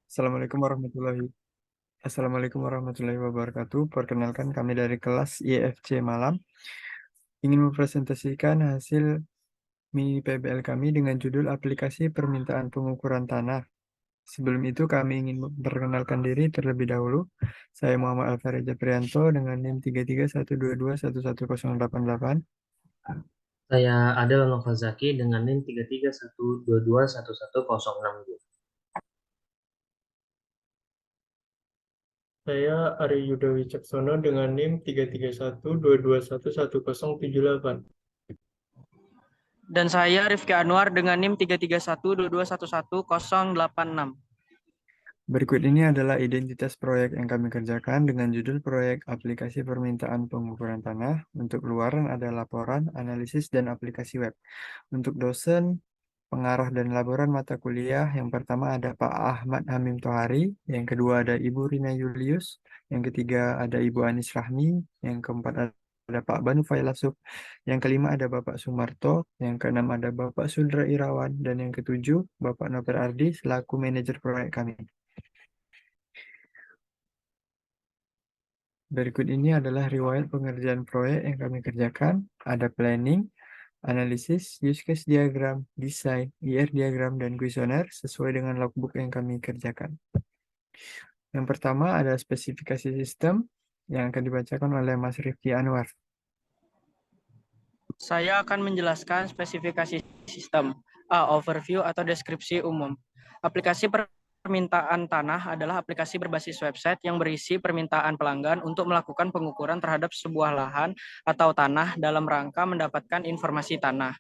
Assalamualaikum warahmatullahi wabarakatuh. Perkenalkan kami dari kelas IFC Malam ingin mempresentasikan hasil mini PBL kami dengan judul aplikasi permintaan pengukuran tanah. Sebelum itu kami ingin memperkenalkan diri terlebih dahulu. Saya Muhammad Alfareja Prianto dengan NIM 3312211088. Saya Adel Novazaki dengan NIM 3312211062. Saya Ari Yuda Wicaksono dengan NIM 33122111078. Dan saya Rifki Anwar dengan NIM 33122111086. Berikut ini adalah identitas proyek yang kami kerjakan dengan judul proyek aplikasi permintaan pengukuran tanah. Untuk luaran ada laporan, analisis, dan aplikasi web. Untuk dosen, pengarah dan laporan mata kuliah, yang pertama ada Pak Ahmad Hamim Tohari, yang kedua ada Ibu Rina Julius, yang ketiga ada Ibu Anis Rahmi, yang keempat ada Pak Banu Failasuf, yang kelima ada Bapak Sumarto, yang keenam ada Bapak Sudra Irawan, dan yang ketujuh Bapak Novel Ardi selaku manajer proyek kami. Berikut ini adalah riwayat pengerjaan proyek yang kami kerjakan. Ada planning, analisis, use case diagram, desain, IR diagram, dan kuesioner sesuai dengan logbook yang kami kerjakan. Yang pertama ada spesifikasi sistem yang akan dibacakan oleh Mas Rifki Anwar. Saya akan menjelaskan spesifikasi sistem. A. Overview atau deskripsi umum. Aplikasi permintaan tanah adalah aplikasi berbasis website yang berisi permintaan pelanggan untuk melakukan pengukuran terhadap sebuah lahan atau tanah dalam rangka mendapatkan informasi tanah.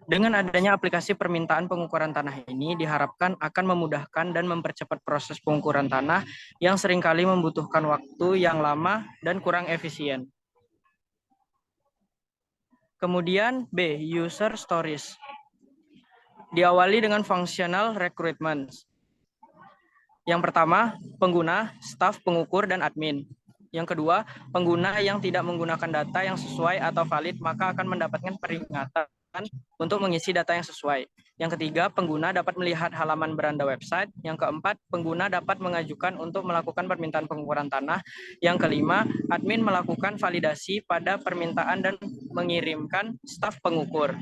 Dengan adanya aplikasi permintaan pengukuran tanah ini diharapkan akan memudahkan dan mempercepat proses pengukuran tanah yang seringkali membutuhkan waktu yang lama dan kurang efisien. Kemudian B, user stories. Diawali dengan functional recruitment. Yang pertama, pengguna, staf pengukur, dan admin. Yang kedua, pengguna yang tidak menggunakan data yang sesuai atau valid maka akan mendapatkan peringatan untuk mengisi data yang sesuai. Yang ketiga, pengguna dapat melihat halaman beranda website. Yang keempat, pengguna dapat mengajukan untuk melakukan permintaan pengukuran tanah. Yang kelima, admin melakukan validasi pada permintaan dan mengirimkan staf pengukur.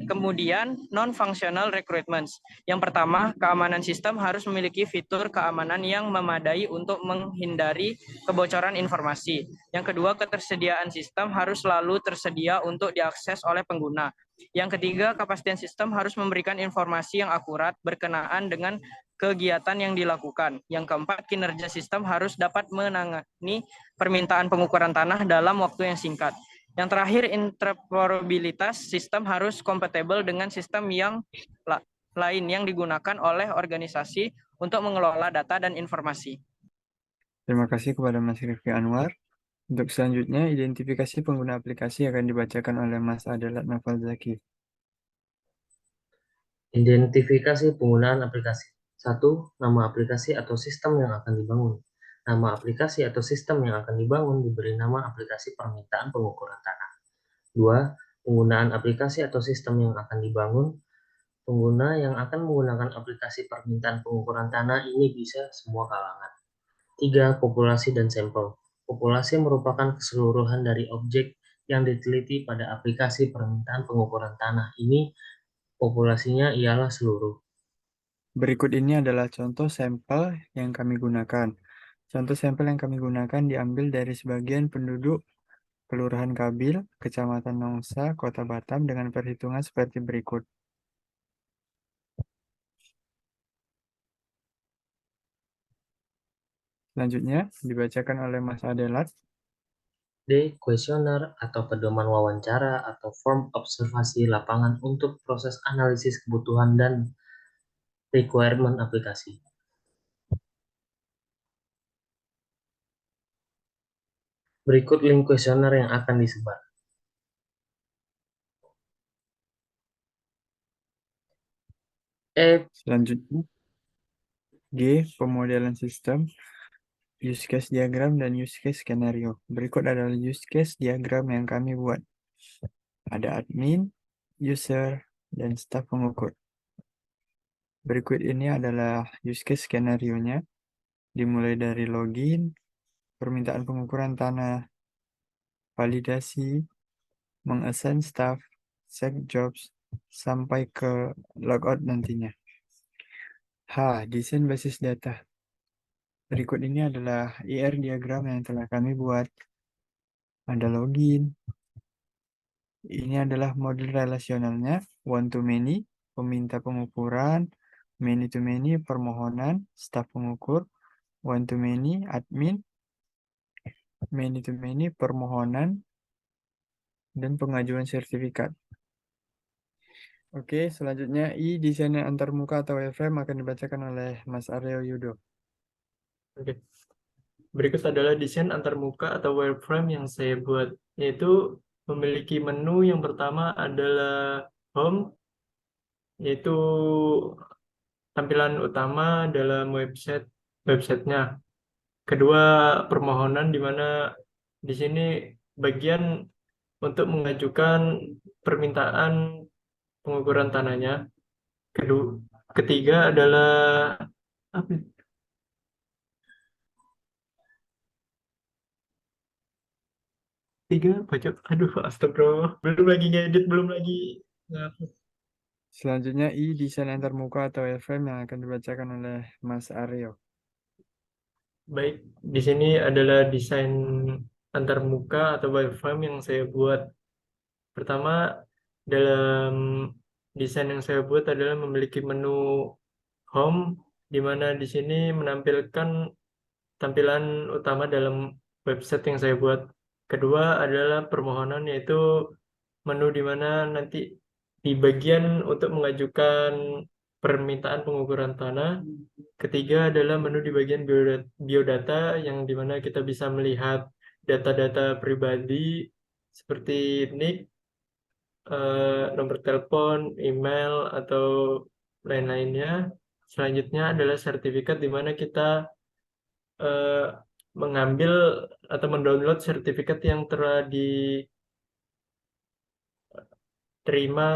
Kemudian non-functional recruitments. Yang pertama, keamanan sistem harus memiliki fitur keamanan yang memadai untuk menghindari kebocoran informasi. Yang kedua, ketersediaan sistem harus selalu tersedia untuk diakses oleh pengguna. Yang ketiga, kepastian sistem harus memberikan informasi yang akurat berkenaan dengan kegiatan yang dilakukan. Yang keempat, kinerja sistem harus dapat menangani permintaan pengukuran tanah dalam waktu yang singkat. Yang terakhir, interoperabilitas sistem harus kompatibel dengan sistem yang lain yang digunakan oleh organisasi untuk mengelola data dan informasi. Terima kasih kepada Mas Rifki Anwar. Untuk selanjutnya, identifikasi pengguna aplikasi akan dibacakan oleh Mas Adelat Nafalzaki. Identifikasi penggunaan aplikasi. 1. Nama aplikasi atau sistem yang akan dibangun. Nama aplikasi atau sistem yang akan dibangun diberi nama aplikasi permintaan pengukuran tanah. 2. Penggunaan aplikasi atau sistem yang akan dibangun. Pengguna yang akan menggunakan aplikasi permintaan pengukuran tanah ini bisa semua kalangan. 3. Populasi dan sampel. Populasi merupakan keseluruhan dari objek yang diteliti pada aplikasi permintaan pengukuran tanah ini. Populasinya ialah seluruh. Berikut ini adalah contoh sampel yang kami gunakan. Contoh sampel yang kami gunakan diambil dari sebagian penduduk Kelurahan Kabil, Kecamatan Nongsa, Kota Batam dengan perhitungan seperti berikut. Selanjutnya dibacakan oleh Mas Adelat. D. Kuesioner atau pedoman wawancara atau form observasi lapangan untuk proses analisis kebutuhan dan requirement aplikasi. Berikut link kuesioner yang akan disebar. Selanjutnya, G. Pemodelan sistem, use case diagram, dan use case skenario. Berikut adalah use case diagram yang kami buat. Ada admin, user, dan staf pengukur. Berikut ini adalah use case skenario-nya, dimulai dari login, permintaan pengukuran tanah, validasi, mengassign staff, set jobs, sampai ke logout nantinya. Desain basis data. Berikut ini adalah IR diagram yang telah kami buat. Ada login. Ini adalah model relasionalnya, one to many, peminta pengukuran, many to many, permohonan, staf pengukur, one to many, admin, many to many, permohonan, dan pengajuan sertifikat. Oke, selanjutnya desain antarmuka atau wireframe akan dibacakan oleh Mas Aryo Yudo. Oke. Berikut adalah desain antarmuka atau wireframe yang saya buat, yaitu memiliki menu. Yang pertama adalah home, yaitu tampilan utama dalam websitenya. Kedua, permohonan, di mana di sini bagian untuk mengajukan permintaan pengukuran tanahnya. Ketiga adalah apa? Tiga baca. Aduh, astagfirullah. Belum lagi ngedit, belum lagi. Selanjutnya desain antarmuka atau wireframe yang akan dibacakan oleh Mas Aryo. Baik, di sini adalah desain antarmuka atau wireframe yang saya buat. Pertama, dalam desain yang saya buat adalah memiliki menu home, di mana di sini menampilkan tampilan utama dalam website yang saya buat. Kedua adalah permohonan, yaitu menu di mana nanti di bagian untuk mengajukan permintaan pengukuran tanah. Ketiga adalah menu di bagian biodata, yang di mana kita bisa melihat data-data pribadi seperti NIK, nomor telepon, email, atau lain-lainnya. Selanjutnya adalah sertifikat, di mana kita eh, mengambil atau mendownload sertifikat yang telah diterima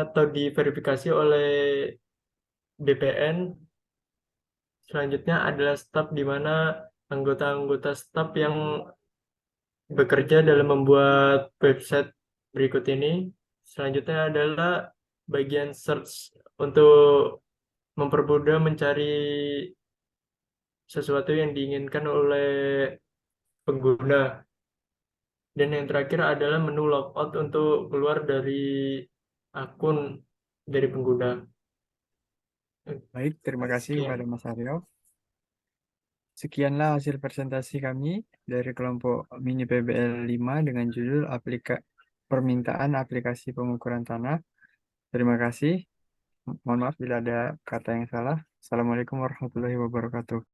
atau diverifikasi oleh BPN. Selanjutnya adalah staf, di mana anggota-anggota staf yang bekerja dalam membuat website berikut ini. Selanjutnya adalah bagian search untuk mempermudah mencari sesuatu yang diinginkan oleh pengguna. Dan yang terakhir adalah menu logout untuk keluar dari akun dari pengguna. Baik, terima kasih Sekian. kepada Mas Aryo. Sekianlah hasil presentasi kami dari kelompok Mini PBL 5 dengan judul Permintaan Aplikasi Pengukuran Tanah. Terima kasih. Mohon maaf bila ada kata yang salah. Assalamualaikum warahmatullahi wabarakatuh.